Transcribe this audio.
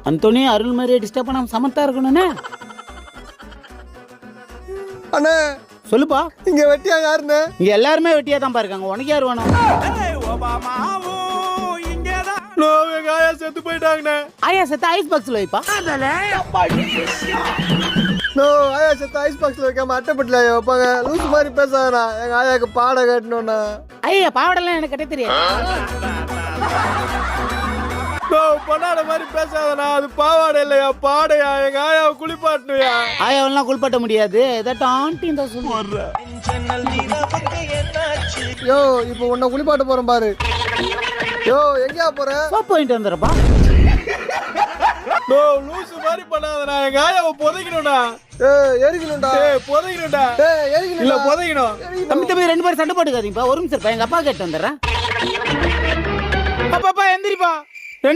Anthony அருள் மாதிரி disturb பண்ணாம சமத்தா இருக்கணும்னே. அண்ணே சொல்லுப்பா. இங்க வெட்டியா யாருண்ணே? இங்க எல்லாருமே வெட்டியா தான் இருக்காங்க. உனக்கு யார் வேணும்? எங்க ஆயா செத்து போயிட்டாங்கண்ணே. ஆயா செத்து ஐஸ் பாக்ஸ்ல வைப்பா. ஆயா செத்து ஐஸ் பாக்ஸ்ல வைக்காம அட்டைப்பட்டில வைப்பாங்க. லூசு மாதிரி பேசாதண்ணா. எங்க ஆயாக்கு பாடை கட்டணும்ண்ணா. ஐயா பாவடெல்லாம் எனக்கு கட்ட தெரியாது. பண்ணாட மாதிரி பேசாதண்ணா. அது பாவாடை இல்லையா, பாடையா. எங்க ஆயாவை குளிப்பாட்டணுயா. ஆயாவெல்லாம் குளிப்பாட்ட முடியாது. ஆண்டி தான் சொல்லுவாரு. யோ இப்போ உன்னை குளிப்பாட்ட போறேன் பாரு. யோ எங்கயா போற? சோப் வாங்கிட்டு வந்துறப்பா. லூசு மாதிரி பண்ணாதண்ணா. எங்க ஆயாவை புதைக்கணும்டா. எரிக்கணும்டா. புதைக்கணும்டா. எரிக்கணும் இல்ல புதைக்கணும். தம்பி ரெண்டு பேரும் சண்டை போட்டுக்காதீங்கப்பா. ஒரு நிமிஷம் எங்க அப்பா கேட்டு வந்துடுறேன். அப்பா எந்திரிப்பா.